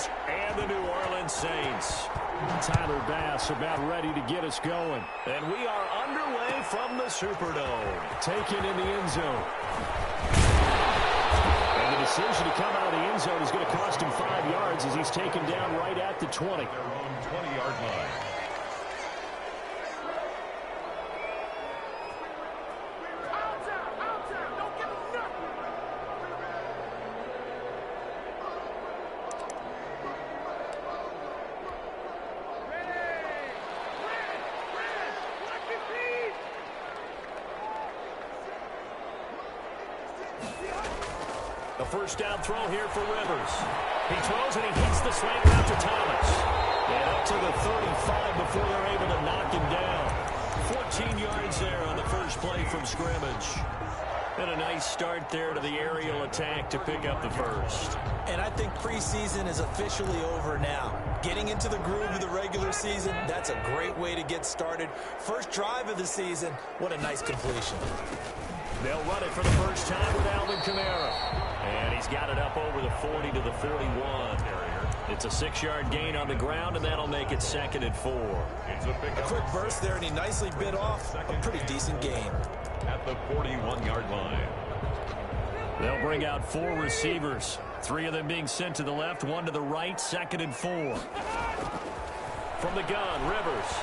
Eagles and the New Orleans Saints. Tyler Bass about ready to get us going. And we are underway from the Superdome. Taken in the end zone. And the decision to come out of the end zone is going to cost him 5 yards as he's taken down right at the 20. Their own 20-yard line. A first down throw here for Rivers. He throws and he hits the slant route to Thomas. And up to the 35 before they're able to knock him down. 14 yards there on the first play from scrimmage. And a nice start there to the aerial attack to pick up the first. And I think preseason is officially over now. Getting into the groove of the regular season, that's a great way to get started. First drive of the season, what a nice completion. They'll run it for the first time with Alvin Kamara. And he's got it up over the 40 to the 41. It's a 6-yard gain on the ground, and that'll make it 2nd and 4. A quick burst there, and he nicely bit off a pretty decent gain. At the 41-yard line. They'll bring out 4 receivers. 3 of them being sent to the left, 1 to the right, 2nd and 4. From the gun, Rivers.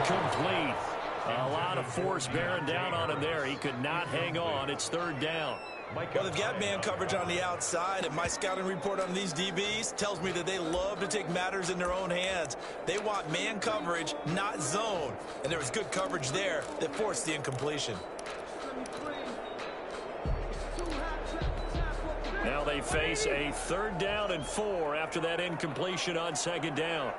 Incomplete. A lot of force bearing down on him there. He could not hang on. It's 3rd down. Well, they've got man coverage on the outside, and my scouting report on these DBs tells me that they love to take matters in their own hands. They want man coverage, not zone. And there was good coverage there that forced the incompletion. Now they face a 3rd down and 4 after that incompletion on 2nd down.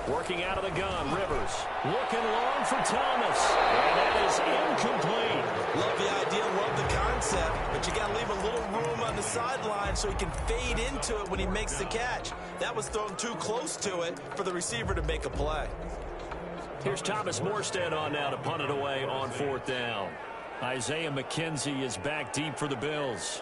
Working out of the gun, Rivers. Looking long for Thomas. And that is incomplete. Love the idea, love the concept, but you got to leave a little room on the sideline so he can fade into it when he makes the catch. That was thrown too close to it for the receiver to make a play. Here's Thomas Morstead on now to punt it away on 4th down. Isaiah McKenzie is back deep for the Bills.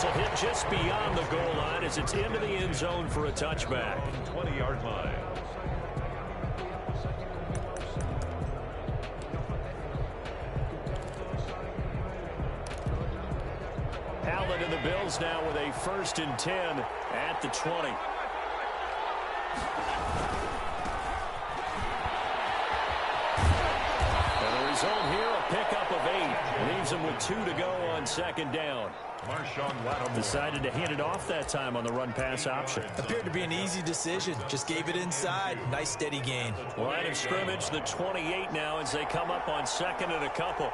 Will hit just beyond the goal line as it's into the end zone for a touchback. 20-yard line. Allen and the Bills now with a 1st and 10 at the 20. And the result here, a pickup of 8. Leaves them with 2 to go on 2nd down. Decided to hand it off that time on the run-pass option. Appeared to be an easy decision. Just gave it inside. Nice steady gain. Line of scrimmage, the 28 now as they come up on 2nd and a couple.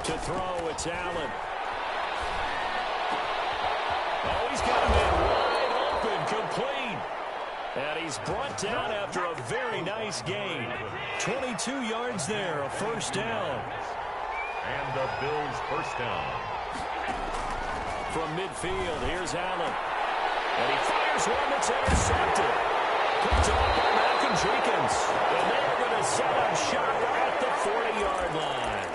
To throw, it's Allen. Oh, he's got a man wide open, complete. And he's brought down after a very nice gain. 22 yards there, a 1st down. And the Bills' 1st down. From midfield, here's Allen. And he fires one that's intercepted. Picked up by Malcolm Jenkins. And they're going to set up shop at the 40-yard line.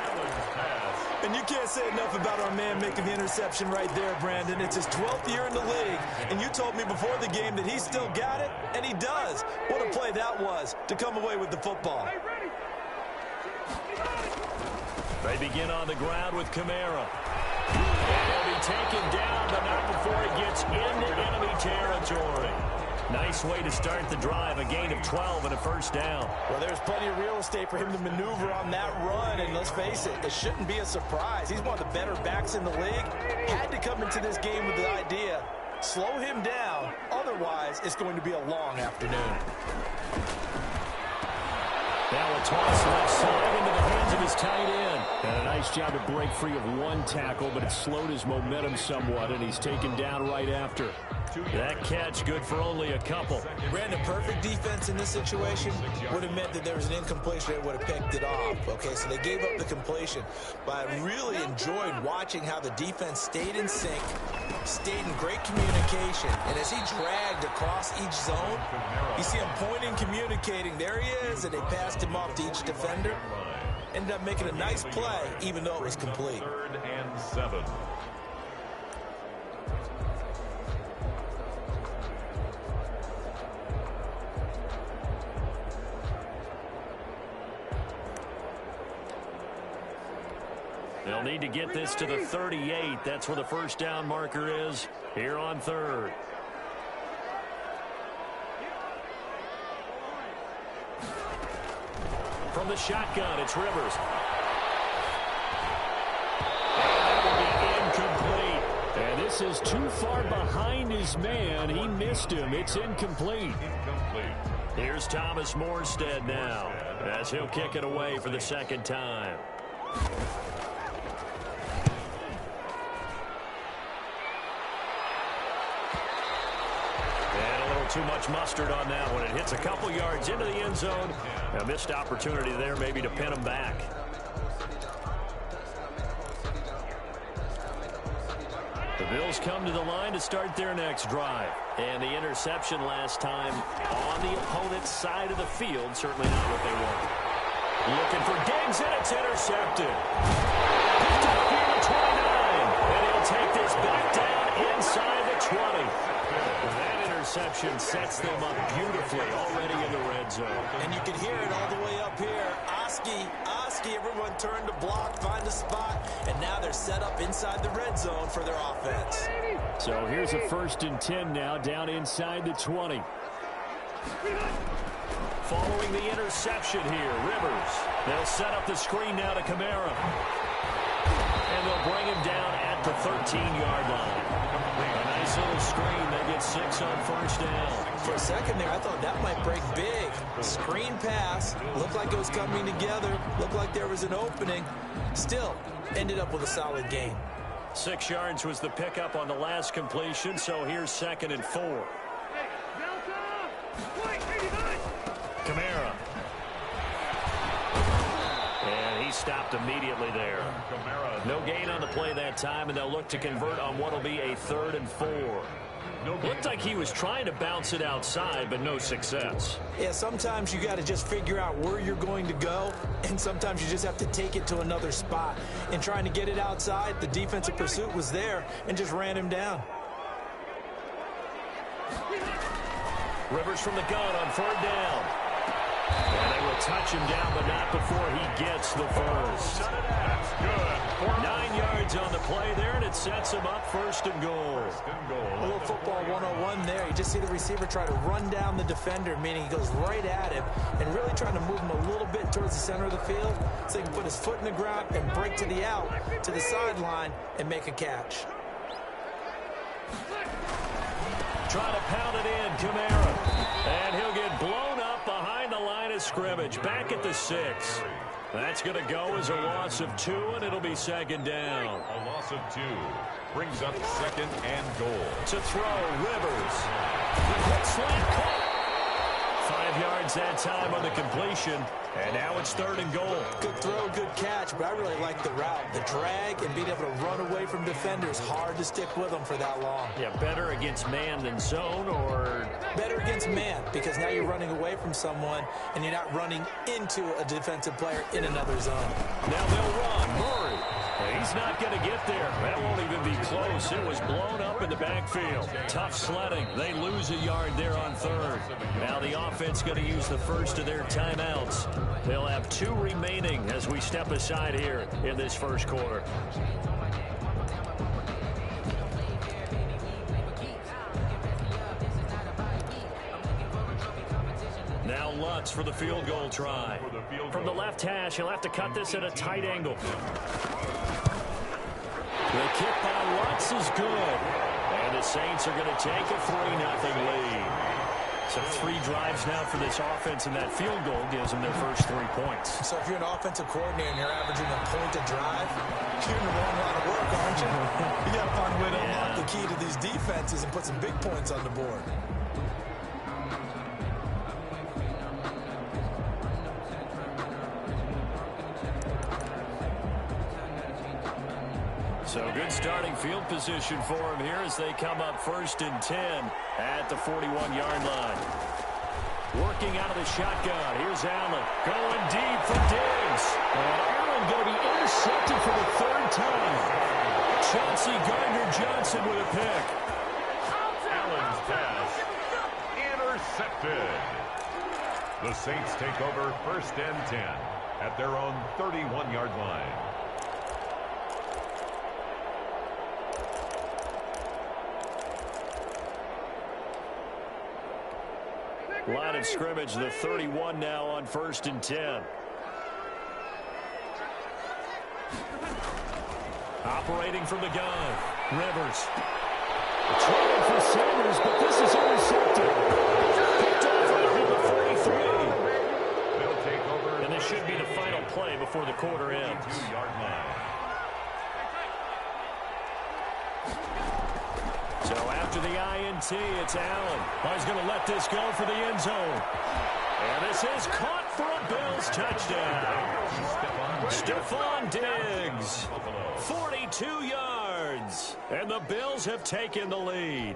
And you can't say enough about our man making the interception right there, Brandon. It's his 12th year in the league, and you told me before the game that he still got it, and he does. What a play that was to come away with the football. They begin on the ground with Kamara. And he'll be taken down, but not before he gets into enemy territory. Nice way to start the drive, a gain of 12 and a 1st down. Well, there's plenty of real estate for him to maneuver on that run, and let's face it, it shouldn't be a surprise. He's one of the better backs in the league. Had to come into this game with the idea, slow him down, otherwise it's going to be a long afternoon. Now a toss left side into the hands of his tight end. And a nice job to break free of 1 tackle, but it slowed his momentum somewhat, and he's taken down right after. That catch good for only a couple. Ran the perfect defense in this situation. Would have meant that there was an incompletion that would have picked it off. Okay, so they gave up the completion. But I really enjoyed watching how the defense stayed in sync, stayed in great communication. And as he dragged across each zone, you see him pointing, communicating. There he is, and they passed him off to each defender. Ended up making a nice play, even though it was complete. 3rd and 7. They'll need to get this to the 38. That's where the first down marker is here on 3rd. From the shotgun, it's Rivers. And that will be incomplete. And this is too far behind his man. He missed him. It's incomplete. Here's Thomas Morstead now, as he'll kick it away for the second time. Too much mustard on that one. It hits a couple yards into the end zone. A missed opportunity there maybe to pin him back. The Bills come to the line to start their next drive. And the interception last time on the opponent's side of the field. Certainly not what they want. Looking for Diggs, and it's intercepted. Picked up near the 29. And he'll take this back down inside the 20. That interception sets them up beautifully already in the red zone. And you can hear it all the way up here. Oski, everyone turned to block, find a spot, and now they're set up inside the red zone for their offense. So here's a 1st and 10 now, down inside the 20. Following the interception here, Rivers. They'll set up the screen now to Kamara. And they'll bring him down at the 13-yard line. A nice little screen. They get 6 on 1st down. For a second there, I thought that might break big. Screen pass. Looked like it was coming together. Looked like there was an opening. Still, ended up with a solid gain. 6 yards was the pickup on the last completion, so here's 2nd and 4. Kamara. And he stopped immediately there. No gain on the play that time, and they'll look to convert on what will be a 3rd and 4. Looked like he was trying to bounce it outside, but no success. Yeah, sometimes you got to just figure out where you're going to go, and sometimes you just have to take it to another spot. And trying to get it outside, the defensive pursuit was there and just ran him down. Rivers from the gun on 3rd down. And they will touch him down, but not before he gets the first. That's good. 9 yards on the play there, and it sets him up 1st and goal. A little football 101 there. You just see the receiver try to run down the defender, meaning he goes right at him and really trying to move him a little bit towards the center of the field so he can put his foot in the ground and break to the out, to the sideline, and make a catch. Trying to pound it in, Kamara. And he'll get blown up behind the line of scrimmage. Back at the 6. That's going to go as a loss of 2, and it'll be 2nd down. A loss of 2 brings up 2nd and goal. To throw, Rivers. The quick slant caught. 5 yards that time on the completion. And now it's 3rd and goal. Good throw, good catch, but I really like the route. The drag and being able to run away from defenders. Hard to stick with them for that long. Yeah, better against man than zone, or? Better against man, because now you're running away from someone and you're not running into a defensive player in another zone. Now they'll run. Murray. He's not going to get there. That won't even be close. It was blown up in the backfield. Tough sledding. They lose a yard there on 3rd. Now the offense going to use the first of their timeouts. They'll have 2 remaining as we step aside here in this first quarter. Now Lutz for the field goal try. From the left hash, he'll have to cut this at a tight angle. The kick by Lutz is good. And the Saints are going to take a 3-0 lead. So 3 drives now for this offense, and that field goal gives them their first 3 points. So if you're an offensive coordinator and you're averaging a point a drive, you're in the wrong line of work, aren't you? You got to find a way to unlock the key to these defenses and put some big points on the board. So good starting field position for him here as they come up 1st and 10 at the 41-yard line. Working out of the shotgun. Here's Allen going deep for Diggs. And Allen going to be intercepted for the 3rd time. Chauncey Gardner-Johnson with a pick. Allen's pass intercepted. The Saints take over 1st and 10 at their own 31-yard line. Line of scrimmage, the 31 now on 1st and 10. Operating from the gun, Rivers. Trying for Sanders, but this is intercepted. Picked off right at the 43. They'll take over. And this should be the final play before the quarter ends. 2-yard line. So after the INT, it's Allen. He's going to let this go for the end zone. And this is caught for a Bills touchdown. Stephon Diggs, 42 yards. And the Bills have taken the lead.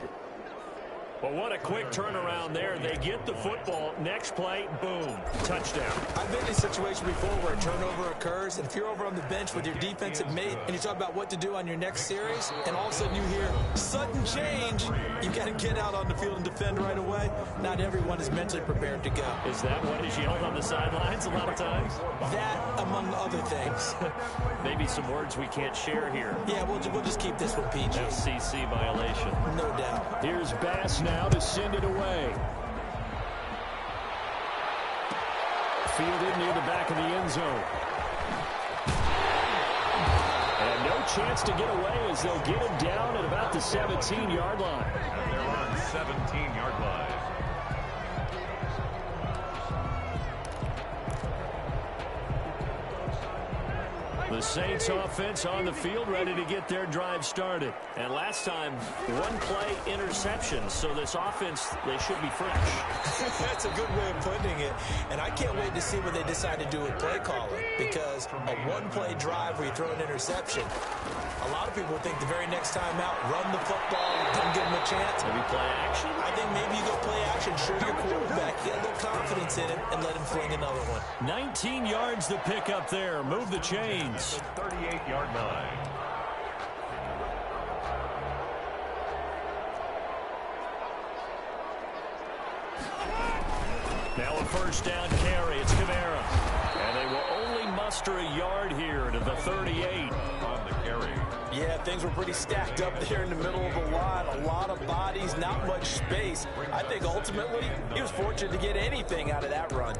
Well, what a quick turnaround there. They get the football. Next play, boom, touchdown. I've been in a situation before where a turnover occurs, and if you're over on the bench with your defensive mate and you talk about what to do on your next series, and all of a sudden you hear sudden change, you got to get out on the field and defend right away. Not everyone is mentally prepared to go. Is that what is yelled on the sidelines a lot of times? That, among other things. Maybe some words we can't share here. Yeah, we'll just keep this one PG. FCC violation. No doubt. Here's Bass now to send it away. Fielded near the back of the end zone. And no chance to get away as they'll get him down at about the 17-yard line. They're on 17-yard line. The Saints offense on the field ready to get their drive started. And last time, 1-play interception. So this offense, they should be fresh. That's a good way of putting it. And I can't wait to see what they decide to do with play calling. Because a 1-play drive where you throw an interception, a lot of people think the very next time out, run the football, don't give them a chance. Maybe play action? I think maybe you go play action, show your quarterback, get a little confidence in him, and let him fling another one. 19 yards to pick up there. Move the chains. 38-yard line. Now a first down carry. It's Kamara. And they will only muster a yard here to the 38. On the carry. Yeah, things were pretty stacked up there in the middle of the line. A lot of bodies, not much space. I think ultimately he was fortunate to get anything out of that run.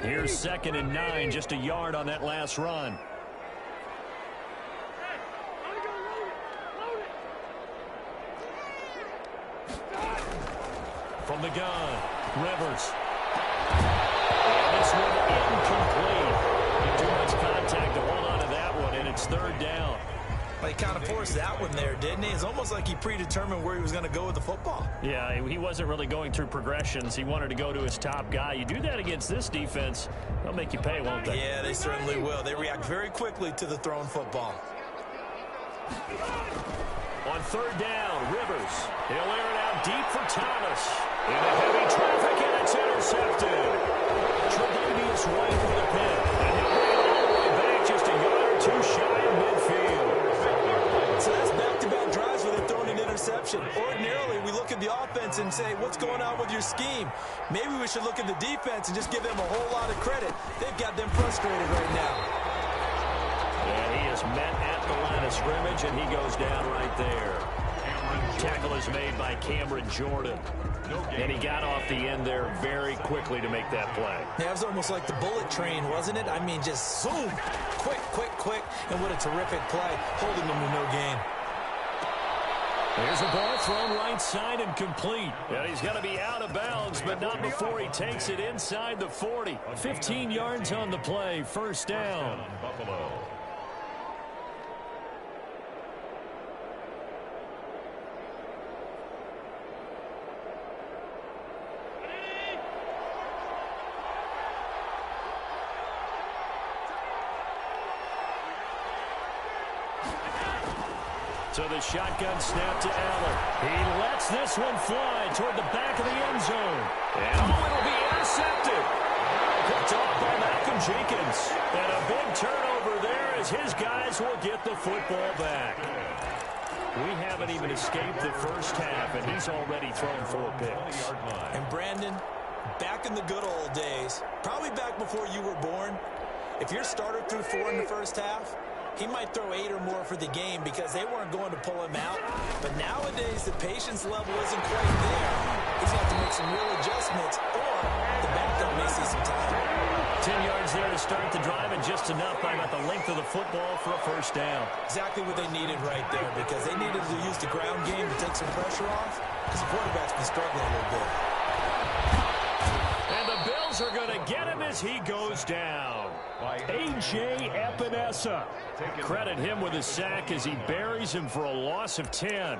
Here's 2nd and 9, just a yard on that last run. From the gun, Rivers. And this one incomplete. Too much contact to hold on to that one, and it's 3rd down. But he kind of forced that one there, didn't he? It's almost like he predetermined where he was going to go with the football. Yeah, he wasn't really going through progressions. He wanted to go to his top guy. You do that against this defense, they'll make you pay, won't they? Yeah, they certainly will. They react very quickly to the thrown football. On 3rd down, Rivers. He'll air it out deep for Thomas. Into heavy traffic, and it's intercepted. Tre'Davious White for the pick. And he'll bring it all the way back just a yard or 2 shy of midfield. So that's back-to-back drives where they're throwing an interception. Ordinarily, we look at the offense and say, what's going on with your scheme? Maybe we should look at the defense and just give them a whole lot of credit. They've got them frustrated right now. And he is met at the line of scrimmage, and he goes down right there. Tackle is made by Cameron Jordan. And he got off the end there very quickly to make that play. Yeah, it was almost like the bullet train, wasn't it? I mean, just zoom, quick, quick, quick, and what a terrific play, holding them to no gain. Here's a ball thrown right side and complete. And he's got to be out of bounds, but not before he takes it inside the 40. 15 yards on the play, first down. Buffalo. So the shotgun snap to Allen. He lets this one fly toward the back of the end zone. And it'll be intercepted. Picked off by Malcolm Jenkins. And a big turnover there as his guys will get the football back. We haven't even escaped the first half, and he's already thrown 4 picks. And Brandon, back in the good old days, probably back before you were born, if your starter threw 4 in the first half, he might throw 8 or more for the game because they weren't going to pull him out. But nowadays, the patience level isn't quite there. He's going to have to make some real adjustments, or the backup may see some time. 10 yards there to start the drive, and just enough by about the length of the football for a first down. Exactly what they needed right there, because they needed to use the ground game to take some pressure off, because the quarterback's been struggling a little bit. And the Bills are going to get him as he goes down. A.J. Epinesa. Credit him with a sack as he buries him for a loss of 10.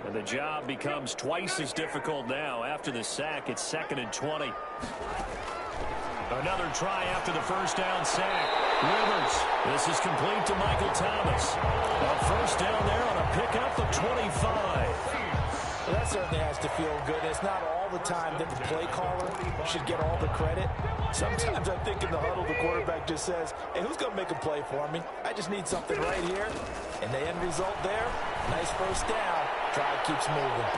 And the job becomes twice as difficult now. After the sack, it's 2nd and 20. Another try after the first down sack. Rivers. This is complete to Michael Thomas. A first down there on a pickup of 25. Well, that certainly has to feel good. It's not all the time that the play caller should get all the credit. Sometimes I think in the huddle, the quarterback just says, hey, who's going to make a play for me? I just need something right here. And the end result there, nice first down. Drive keeps moving.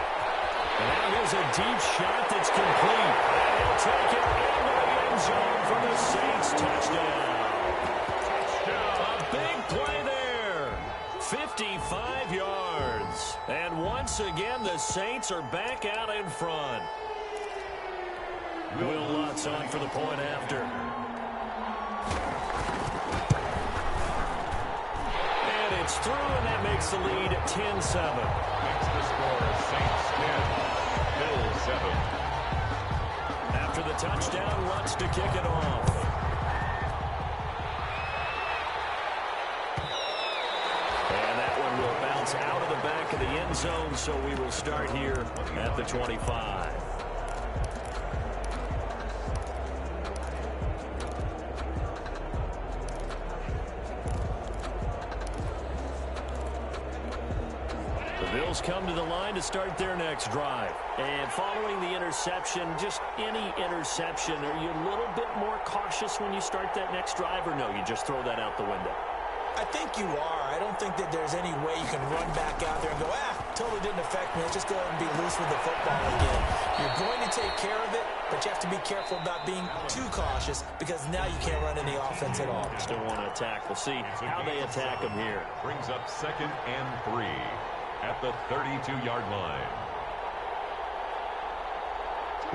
And now here's a deep shot that's complete. And he'll take it into the end zone for the Saints touchdown. A big play there. 55 yards. And once again, the Saints are back out in front. Will Lutz on for the point after. And it's through, and that makes the lead 10-7. Makes the score Saints 10, Bills 7. After the touchdown, Lutz to kick it off. Out of the back of the end zone, so we will start here at the 25. The Bills come to the line to start their next drive. And following the interception, just any interception, are you a little bit more cautious when you start that next drive, or no, you just throw that out the window? I think you are. I don't think that there's any way you can run back out there and go, totally didn't affect me. Let's just go ahead and be loose with the football again. You're going to take care of it, but you have to be careful about being too cautious because now you can't run any offense at all. Still want to attack. We'll see how they attack him here. Brings up 2nd and 3 at the 32-yard line.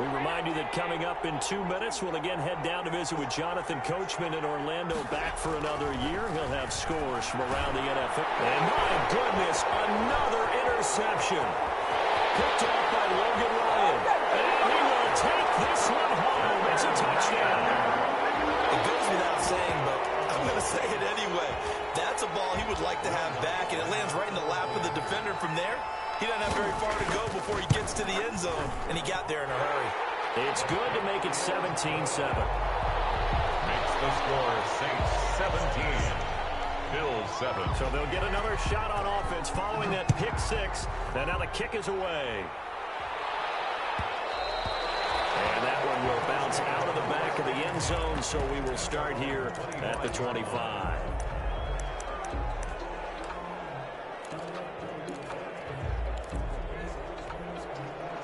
We remind you that coming up in 2 minutes, we'll again head down to visit with Jonathan Coachman in Orlando, back for another year. He'll have scores from around the NFL. And my goodness, another interception. Picked off by Logan Ryan. And he will take this one home. It's a touchdown. It goes without saying, but I'm going to say it anyway. That's a ball he would like to have back, and it lands right in the lap of the defender from there. He doesn't have very far to go before he gets to the end zone, and he got there in a hurry. It's good to make it 17-7. Makes the score Saints 17, Bills 7. So they'll get another shot on offense following that pick six. And now the kick is away. And that one will bounce out of the back of the end zone, so we will start here at the 25.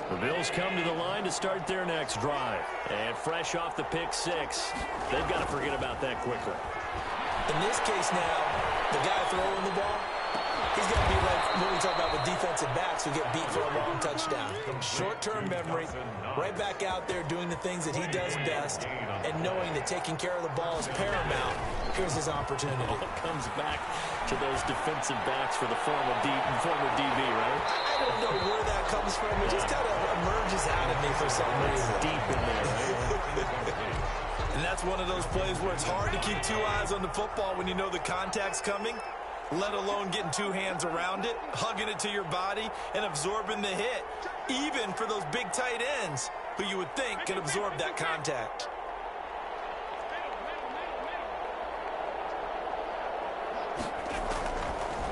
The Bills come to the line to start their next drive. And fresh off the pick six, they've got to forget about that quickly. In this case now, the guy throwing the ball, He's going to be like what we talk about with defensive backs who get beat for a long touchdown. Short-term memory, right back out there doing the things that he does best, and knowing that taking care of the ball is paramount. Here's his opportunity. It comes back to those defensive backs for the former DB, right? I don't know where that comes from. It just kind of emerges out of me for some reason. Deep in there, right? And that's one of those plays where it's hard to keep two eyes on the football when you know the contact's coming, let alone getting two hands around it, hugging it to your body, and absorbing the hit, even for those big tight ends who you would think could absorb that contact.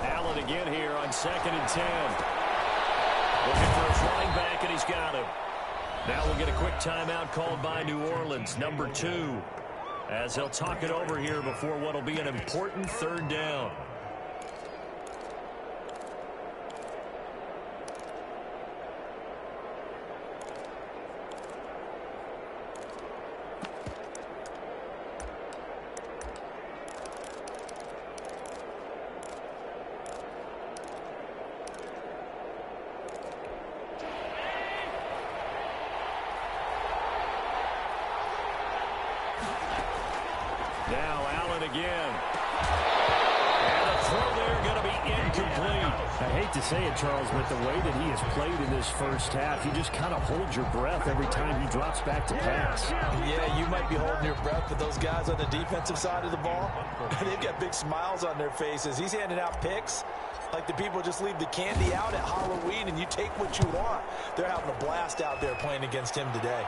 Allen again here on 2nd and 10. Looking for his running back, and he's got him. Now we'll get a quick timeout called by New Orleans, number 2, as they'll talk it over here before what will be an important 3rd down. Now Allen again. And the throw there going to be incomplete. I hate to say it, Charles, but the way that he has played in this first half, you just kind of hold your breath every time he drops back to pass. Yeah, you might be holding your breath, but those guys on the defensive side of the ball, they've got big smiles on their faces. He's handing out picks like the people just leave the candy out at Halloween and you take what you want. They're having a blast out there playing against him today.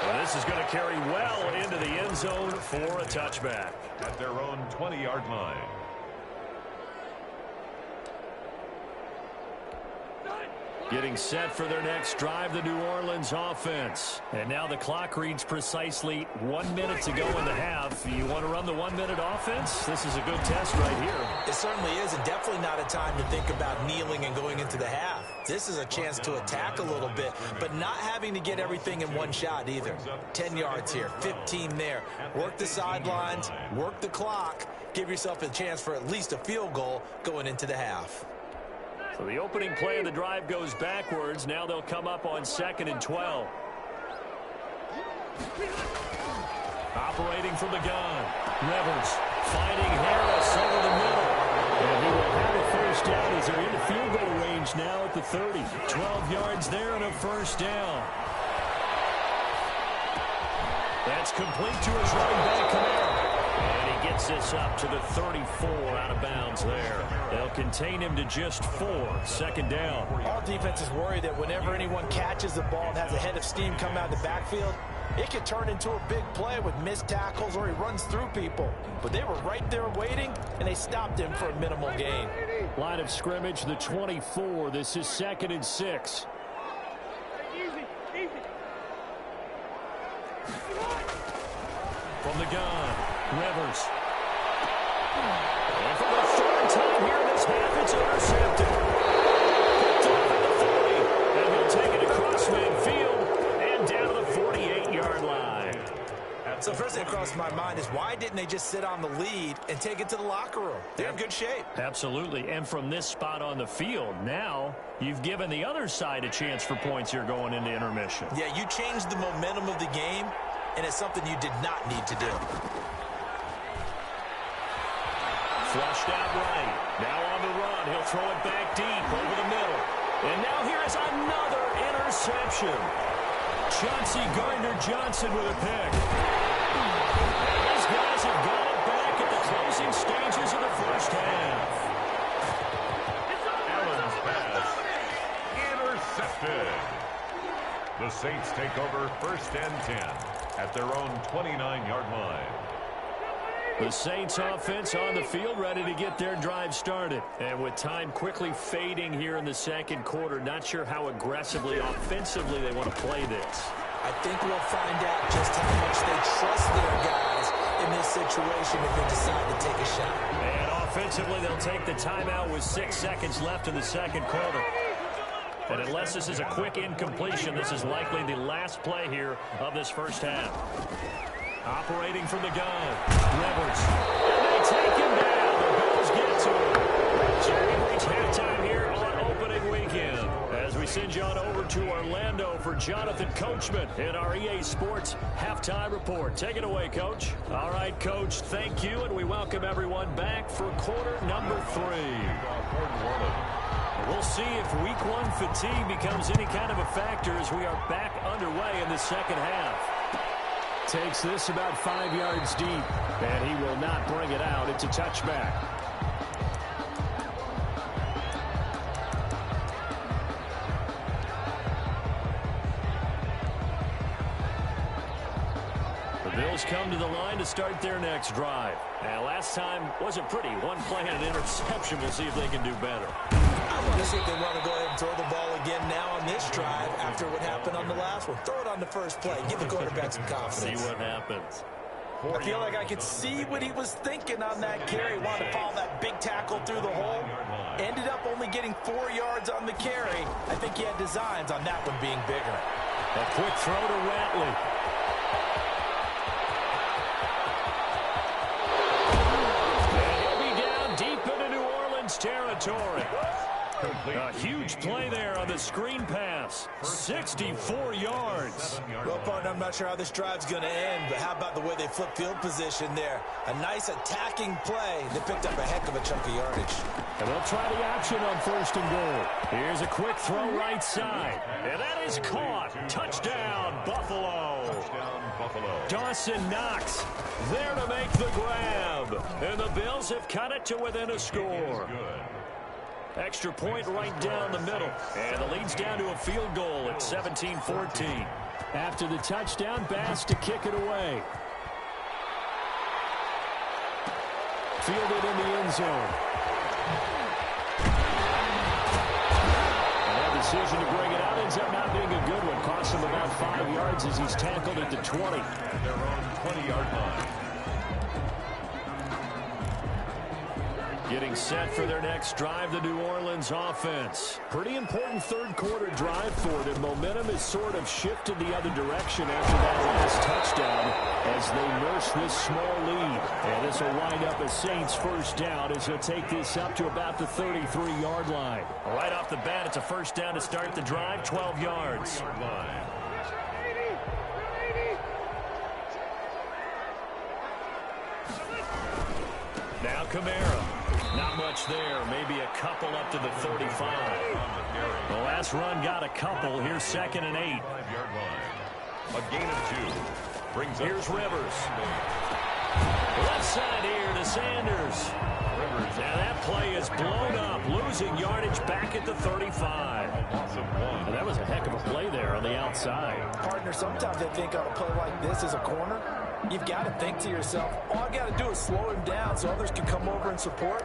And this is going to carry well into the end zone for a touchback. At their own 20-yard line. Getting set for their next drive, the New Orleans offense. And now the clock reads precisely 1 minute to go in the half. You want to run the 1 minute offense? This is a good test right here. It certainly is, and definitely not a time to think about kneeling and going into the half. This is a chance to attack a little bit, but not having to get everything in one shot either. 10 yards here, 15 there. Work the sidelines, work the clock, give yourself a chance for at least a field goal going into the half. So the opening play of the drive goes backwards. Now they'll come up on 2nd and 12. Operating from the gun. Rivers finding Harris over the middle. And he will have a first down as they're into field goal range now at the 30. 12 yards there and a first down. That's complete to his running back, Kamara. And he gets this up to the 34 out of bounds there. They'll contain him to just 4. 2nd down. All defenses worry that whenever anyone catches the ball and has a head of steam come out of the backfield, it could turn into a big play with missed tackles or he runs through people. But they were right there waiting, and they stopped him for a minimal gain. Line of scrimmage, the 24. This is 2nd and 6. From the gun, Rivers. And for the 3rd time here in this half, it's intercepted. Picked off at the 40. And he'll take it across midfield and down to the 48-yard line. So first thing that crossed my mind is why didn't they just sit on the lead and take it to the locker room? They're in good shape. Absolutely. And from this spot on the field, now you've given the other side a chance for points here going into intermission. Yeah, you changed the momentum of the game, and it's something you did not need to do. Flushed out right. Now on the run. He'll throw it back deep over the middle. And now here is another interception. Chauncey Gardner-Johnson with a pick. These guys have got it back at the closing stages of the first half. Allen's pass intercepted. The Saints take over 1st and 10 at their own 29-yard line. The Saints offense on the field ready to get their drive started. And with time quickly fading here in the 2nd quarter, not sure how aggressively, offensively they want to play this. I think we'll find out just how much they trust their guys in this situation if they decide to take a shot. And offensively, they'll take the timeout with 6 seconds left in the 2nd quarter. And unless this is a quick incompletion, this is likely the last play here of this first half. Operating from the gun, Rivers. And they take him down. The Bills get territory. So we've reached halftime here on opening weekend as we send you on over to Orlando for Jonathan Coachman in our EA Sports Halftime Report. Take it away, Coach. All right, Coach, thank you, and we welcome everyone back for quarter number 3. We'll see if week 1 fatigue becomes any kind of a factor as we are back underway in the second half. Takes this about 5 yards deep, and he will not bring it out. It's a touchback. The Bills come to the line to start their next drive. And last time wasn't pretty. One play and an interception. We'll see if they can do better. I want to see if they want to go ahead and throw the ball again now on this drive after what happened on the last one. Throw it on the first play. Give the quarterback some confidence. See what happens. I feel like I could see what he was thinking on that carry. Wanted to follow that big tackle through the hole. Ended up only getting 4 yards on the carry. I think he had designs on that one being bigger. A quick throw to Ratley. And he'll be down deep into New Orleans territory. A huge play there on the screen pass. 64 yards. Well, partner, I'm not sure how this drive's going to end, but how about the way they flip field position there? A nice attacking play. They picked up a heck of a chunk of yardage. And they'll try the option on 1st and goal. Here's a quick throw right side. And that is caught. Touchdown, Buffalo. Touchdown, Buffalo. Dawson Knox there to make the grab. And the Bills have cut it to within a score. Good. Extra point right down the middle. And the lead's down to a field goal at 17-14. After the touchdown, Bass to kick it away. Fielded in the end zone. And that decision to bring it out ends up not being a good one. Costs him about 5 yards as he's tackled at the 20. Their own 20-yard line. Getting set for their next drive, the New Orleans offense. Pretty important third quarter drive for them. Momentum has sort of shifted the other direction after that last touchdown as they nurse this small lead. And this will wind up a Saints first down as they'll take this up to about the 33-yard line. Right off the bat, it's a first down to start the drive, 12 yards. Now Kamara. Not much there. Maybe a couple up to the 35. The last run got a couple. Here's 2nd and 8. 5-yard line. A gain of 2. Brings Here's Rivers. Left side here to Sanders. Rivers. Now that play is blown up. Losing yardage back at the 35. A loss of 1. And that was a heck of a play there on the outside. Partner, sometimes I think on a play like this as a corner, you've got to think to yourself, all I got to do is slow him down so others can come over and support.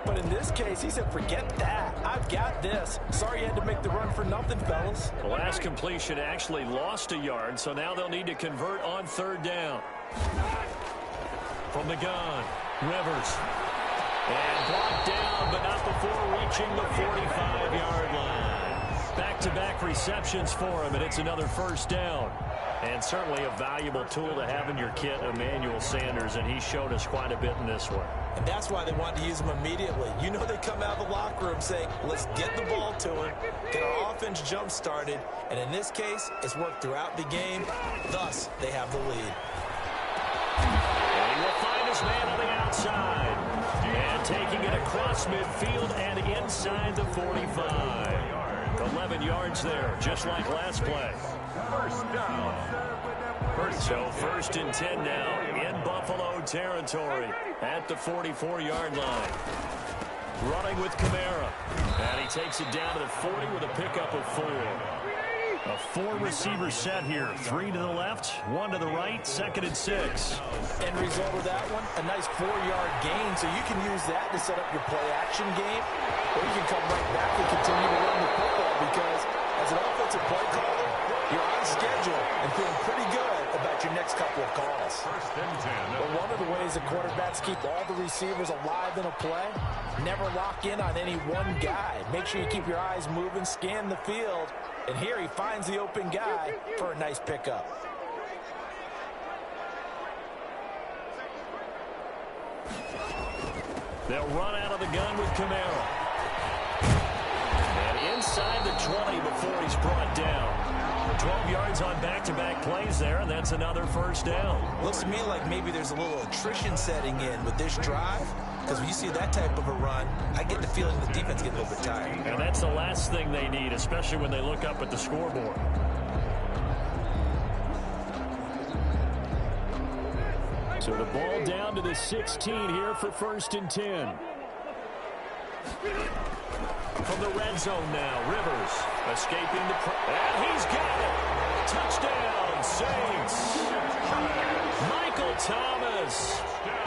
But in this case, he said, forget that. I've got this. Sorry you had to make the run for nothing, fellas. The last completion actually lost a yard, so now they'll need to convert on 3rd down. From the gun, Rivers. And blocked down, but not before reaching the 45-yard line. Back-to-back receptions for him, and it's another first down. And certainly a valuable tool to have in your kit, Emmanuel Sanders, and he showed us quite a bit in this one. And that's why they wanted to use him immediately. You know they come out of the locker room saying, let's get the ball to him, get our offense jump-started, and in this case, it's worked throughout the game. Thus, they have the lead. And he will find his man on the outside. And taking it across midfield and inside the 45. 11 yards there, just like last play. First down. So 1st and 10 now in Buffalo territory at the 44-yard line. Running with Kamara. And he takes it down to the 40 with a pickup of 4. A 4-receiver set here. 3 to the left, 1 to the right, 2nd and 6. End result of that one, a nice 4-yard gain, so you can use that to set up your play-action game, or you can come right back and continue to run the football because as an offensive play caller, you're on schedule and feeling pretty good about your next couple of calls. 1st and 10. But one of the ways that quarterbacks keep all the receivers alive in a play, never lock in on any one guy. Make sure you keep your eyes moving, scan the field, and here he finds the open guy for a nice pickup. They'll run out of the gun with Camaro. And inside the 20 before he's brought down. 12 yards on back-to-back plays there, and that's another first down. Looks to me like maybe there's a little attrition setting in with this drive, because when you see that type of a run, I get the feeling the defense gets a little bit tired. And that's the last thing they need, especially when they look up at the scoreboard. So the ball down to the 16 here for 1st and 10. From the red zone now, Rivers escaping the and he's got it. Touchdown, Saints. Michael Thomas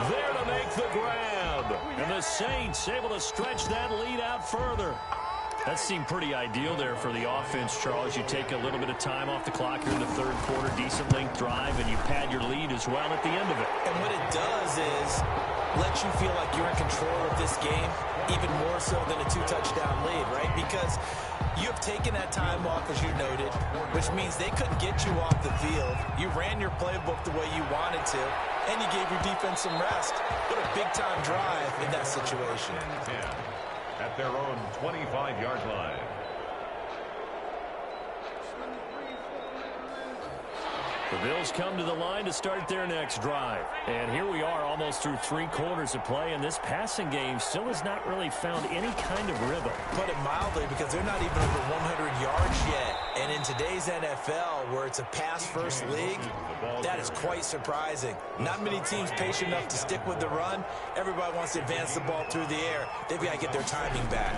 there to make the grab. And the Saints able to stretch that lead out further. That seemed pretty ideal there for the offense, Charles. You take a little bit of time off the clock here in the third quarter, decent length drive, and you pad your lead as well at the end of it. And what it does is let you feel like you're in control of this game, even more so than a 2-touchdown lead, right? Because you have taken that time off, as you noted, which means they couldn't get you off the field. You ran your playbook the way you wanted to, and you gave your defense some rest. What a big-time drive in that situation. At their own 25-yard line. The Bills come to the line to start their next drive. And here we are almost through 3 quarters of play, and this passing game still has not really found any kind of rhythm. Put it mildly, because they're not even over 100 yards yet. And in today's NFL, where it's a pass-first league, that is quite surprising. Not many teams patient enough to stick with the run. Everybody wants to advance the ball through the air. They've got to get their timing back.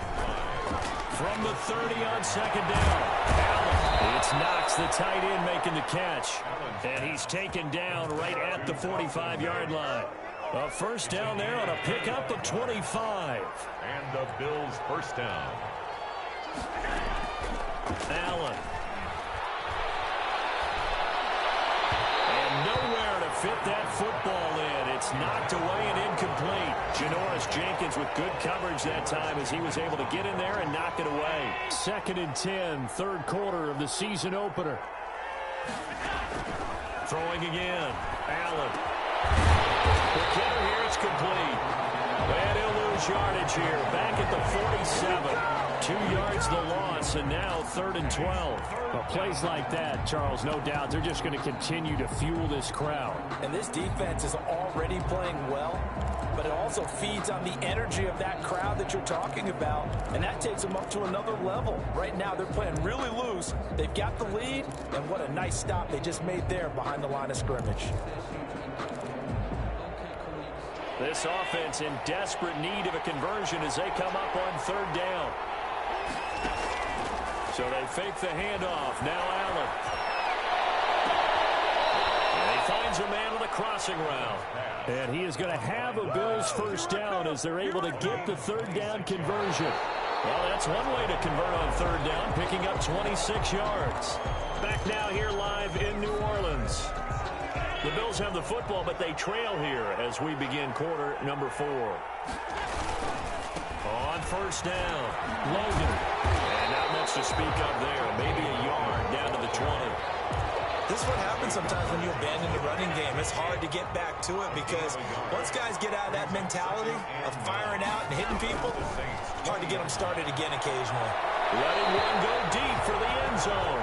From the 30 on 2nd down, Allen. It's Knox, the tight end, making the catch. And he's taken down right at the 45-yard line. A first down there on a pickup of 25. And the Bills' first down. Allen. And nowhere to fit that football in. It's knocked away and incomplete. Janoris Jenkins with good coverage that time as he was able to get in there and knock it away. 2nd and 10, third quarter of the season opener. Throwing again. Allen. The kicker here is complete. And he'll lose yardage here. Back at the 47. 2 yards the loss, and now 3rd and 12. Well, plays like that, Charles, no doubt, they're just going to continue to fuel this crowd. And this defense is already playing well, but it also feeds on the energy of that crowd that you're talking about, and that takes them up to another level. Right now, they're playing really loose. They've got the lead, and what a nice stop they just made there behind the line of scrimmage. This offense in desperate need of a conversion as they come up on 3rd down. So they fake the handoff. Now Allen. And he finds a man on the crossing route. And he is going to have a Bills first down as they're able to get the 3rd down conversion. Well, that's one way to convert on 3rd down, picking up 26 yards. Back now here live in New Orleans. The Bills have the football, but they trail here as we begin quarter number 4. On 1st down, Logan. And not much to speak of there. Maybe a yard down to the 20. This is what happens sometimes when you abandon the running game. It's hard to get back to it because once guys get out of that mentality of firing out and hitting people, it's hard to get them started again occasionally. Letting one go deep for the end zone.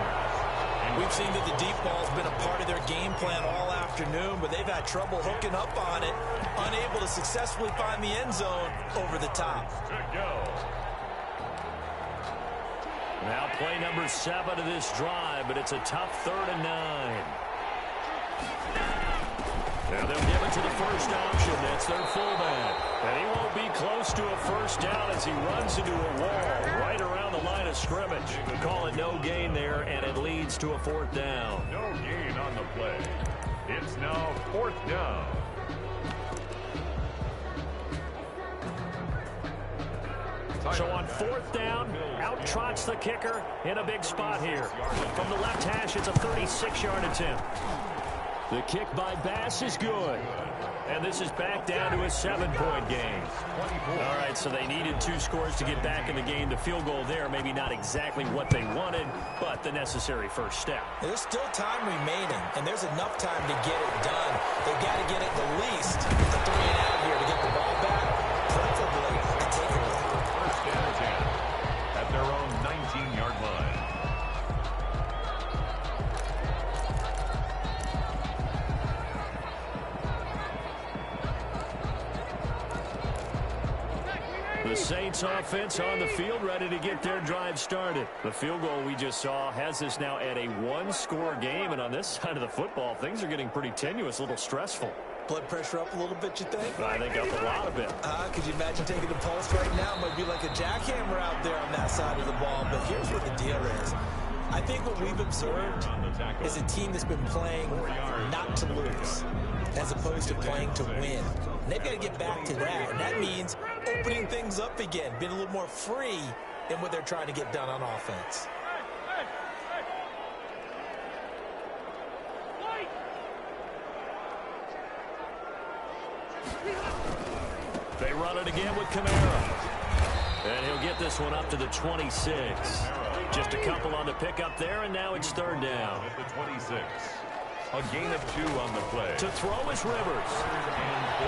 We've seen that the deep ball's been a part of their game plan all afternoon, but they've had trouble hooking up on it, unable to successfully find the end zone over the top. Good go. Now play number 7 of this drive, but it's a tough 3rd and 9. Now they'll give it to the first option. That's their fullback. And he won't be close to a first down as he runs into a wall right around the line of scrimmage. Call it no gain there, and it leads to a 4th down. No gain on the play. It's now 4th down. So on 4th down, out trots the kicker in a big spot here. From the left hash, it's a 36-yard attempt. The kick by Bass is good. And this is back down to a 7-point game. All right, so they needed 2 scores to get back in the game. The field goal there, maybe not exactly what they wanted, but the necessary first step. There's still time remaining, and there's enough time to get it done. They've got to get it the least, the 3 and out here to get the ball back, preferably The Saints offense on the field, ready to get their drive started. The field goal we just saw has us now at a one-score game, and on this side of the football, things are getting pretty tenuous, a little stressful. Blood pressure up a little bit, you think? I think up a lot of it. Could you imagine taking the pulse right now? It might be like a jackhammer out there on that side of the ball, but here's what the deal is. I think what we've observed is a team that's been playing not to lose as opposed to playing to win. And they've got to get back to that, and that means opening things up again, being a little more free in what they're trying to get done on offense. They run it again with Kamara. And he'll get this one up to the 26. Just a couple on the pickup there, and now it's third down. At the 26. A gain of 2 on the play. To throw is Rivers. And 4.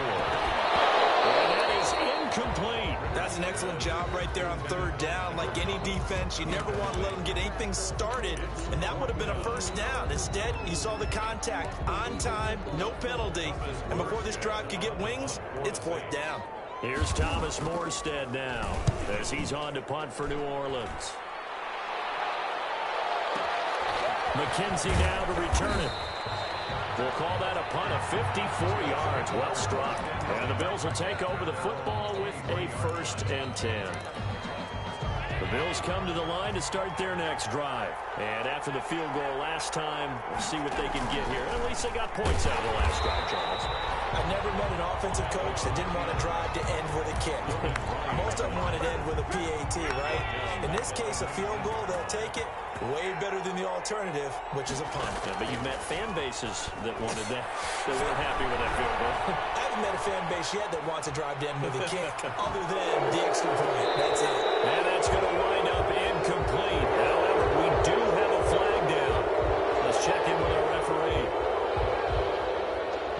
And that is incomplete. That's an excellent job right there on third down. Like any defense, you never want to let them get anything started, and that would have been a first down. Instead, you saw the contact on time, no penalty, and before this drive could get wings, it's fourth down. Here's Thomas Morstead now as he's on to punt for New Orleans. McKenzie now to return it. We'll call that a punt of 54 yards. Well struck. And the Bills will take over the football with a 1st and 10. The Bills come to the line to start their next drive. And after the field goal last time, we'll see what they can get here. At least they got points out of the last drive, Charles. I've never met an offensive coach that didn't want to drive to end with a kick. Most of them want it to end with a PAT, right? In this case, a field goal, they'll take it. Way better than the alternative, which is a punt. Yeah, but you've met fan bases that wanted that. They weren't happy with that field goal. I haven't met a fan base yet that wants to drive to end with a kick, other than the extra point. That's it. And that's going to wind up incomplete. However, we do have a flag down. Let's check in with our referee.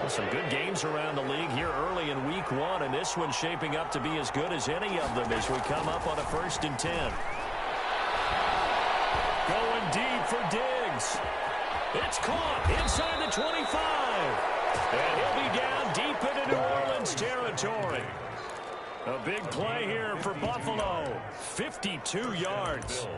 Well, some good games around the league here early in week 1, and this one's shaping up to be as good as any of them as we come up on a 1st and 10. Going deep for Diggs. It's caught inside the 25. And he'll be down deep into New Orleans territory. A big play here for Buffalo. 52 yards.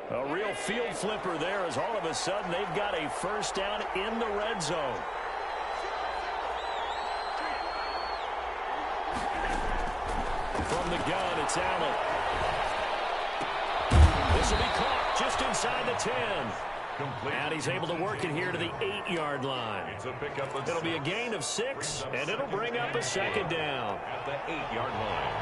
A real field flipper there as all of a sudden they've got a 1st down in the red zone. From the gun, it's Allen. This will be caught just inside the 10. Complete. And he's able to work it here to the 8-yard line. It's a pickup of It'll be a gain of 6, and it'll bring up a 2nd down. At the 8-yard line.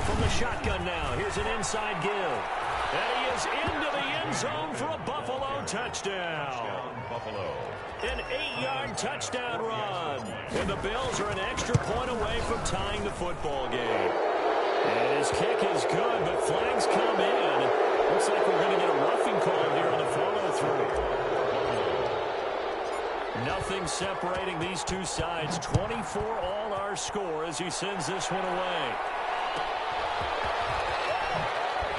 From the shotgun now, here's an inside give. And he is into the end zone for a Buffalo touchdown. Buffalo. An 8-yard touchdown run. And the Bills are an extra point away from tying the football game. And his kick is good, but flags come in. Looks like we're going to get a roughing call here on the follow-through. Nothing separating these two sides. 24 all our score as he sends this one away.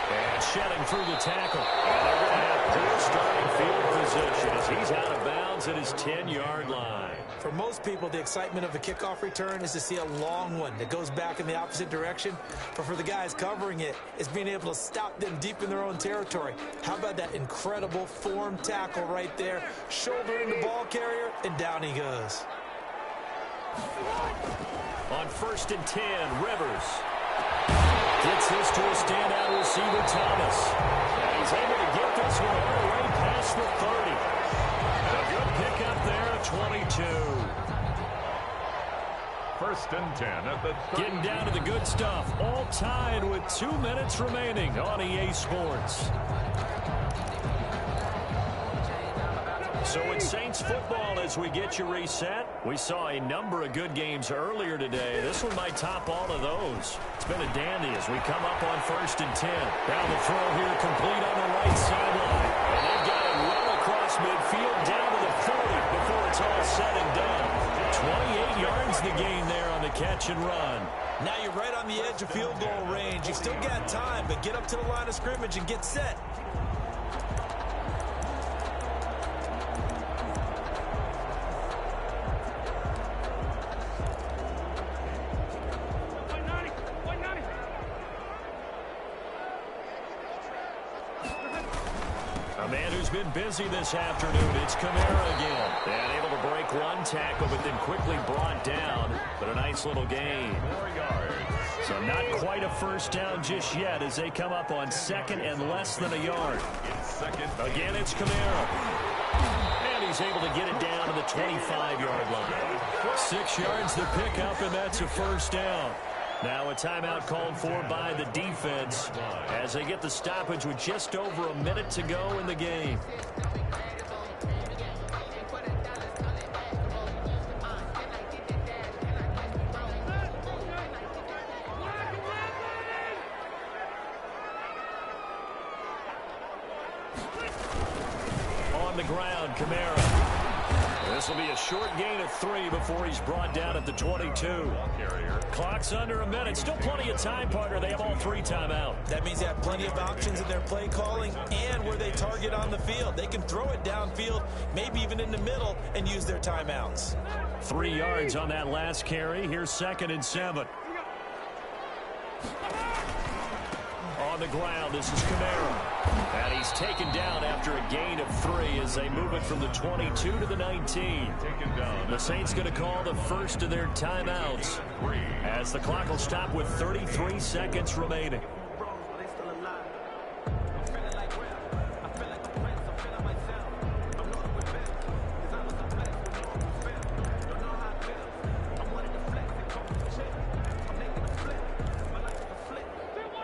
And shedding through the tackle. And they're going to have poor starting field position as he's out of bounds at his 10-yard line. For most people, the excitement of a kickoff return is to see a long one that goes back in the opposite direction. But for the guys covering it, it's being able to stop them deep in their own territory. How about that incredible form tackle right there? Shouldering the ball carrier, and down he goes. On 1st and 10, Rivers gets this to a standout receiver, Thomas. And he's able to get this one all the way past the 30. A good pickup there at 22. 1st and 10 at the 30. Getting down to the good stuff. All tied with 2 minutes remaining on EA Sports. So it's Saints football as we get you reset. We saw a number of good games earlier today. This one might top all of those. It's been a dandy as we come up on 1st and 10. Now the throw here complete on the right sideline. And they've got it well across midfield down to the 40 before it's all said and done. 28 yards the gain there on the catch and run. Now you're right on the edge of field goal range. You still got time, but get up to the line of scrimmage and get set. A man who's been busy this afternoon, it's Kamara again. And able to break one tackle, but then quickly brought down. But a nice little gain. 4 yards. So not quite a first down just yet as they come up on second and less than a yard. Again, it's Kamara. And he's able to get it down to the 25-yard line. 6 yards to pick up, and that's a first down. Now a timeout called for by the defense as they get the stoppage with just over a minute to go in the game. On the ground, Kamara. This will be a short gain of 3 before he's brought down at the 22. Clock's under a minute. Still plenty of time, partner. They have all 3 timeout. That means they have plenty of options in their play calling and where they target on the field. They can throw it downfield, maybe even in the middle, and use their timeouts. 3 yards on that last carry. Here's 2nd and 7. On the ground, this is Kamara. And he's taken down after a gain of 3 as they move it from the 22 to the 19. The Saints going to call the first of their timeouts as the clock will stop with 33 seconds remaining.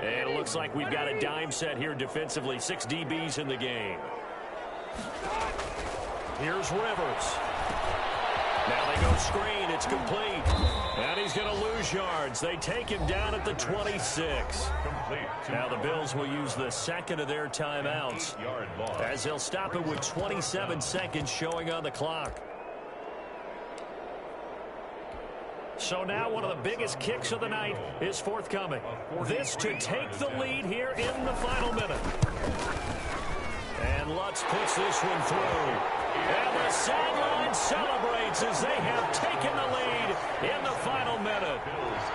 And it looks like we've got a dime set here defensively. 6 DBs in the game. Here's Rivers. Now they go screen. It's complete. And he's going to lose yards. They take him down at the 26. Now the Bills will use the second of their timeouts as they'll stop it with 27 seconds showing on the clock. So now one of the biggest kicks of the night is forthcoming. This to take the lead here in the final minute. And Lutz puts this one through. And the sideline celebrates as they have taken the lead in the final minute.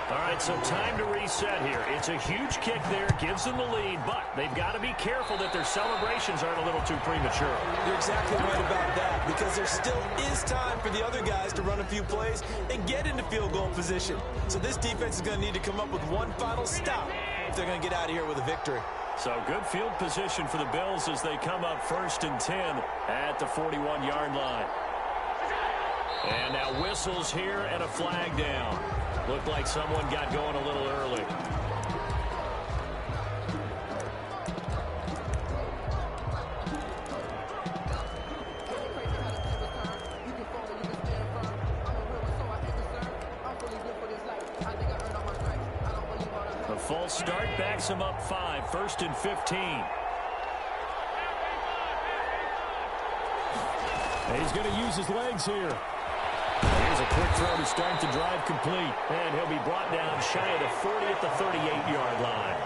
All right, so time to reset here. It's a huge kick there, gives them the lead, but they've got to be careful that their celebrations aren't a little too premature. You're exactly right about that, because there still is time for the other guys to run a few plays and get into field goal position. So this defense is going to need to come up with one final stop if they're going to get out of here with a victory. So good field position for the Bills as they come up 1st and 10 at the 41-yard line. And now whistles here and a flag down. Looked like someone got going a little early. The false start backs him up 5, 1st and 15. And he's going to use his legs here. Here's a quick throw to start the drive complete. And he'll be brought down shy of the 40 at the 38-yard line.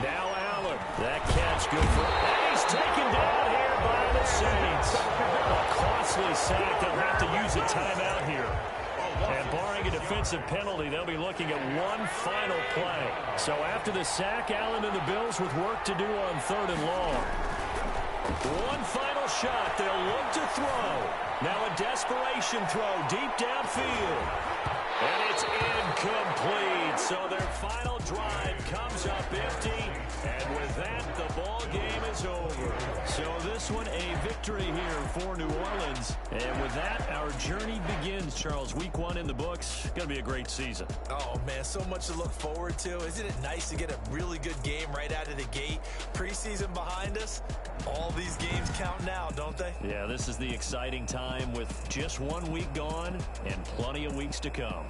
Now Allen. That catch good for him. And he's taken down here by the Saints. A costly sack. They'll have to use a timeout here. And barring a defensive penalty, they'll be looking at one final play. So after the sack, Allen and the Bills with work to do on 3rd and long. One final shot. They'll look to throw. Now a desperation throw deep downfield. And it's incomplete. So their final drive comes up empty. And with that, the ball game is over. So this one a victory here for New Orleans. And with that, our journey begins, Charles. Week 1 in the books. Going to be a great season. Oh, man, so much to look forward to. Isn't it nice to get a really good game right out of the gate? Preseason behind us. All these games count now, don't they? Yeah, this is the exciting time with just 1 week gone and plenty of weeks to come.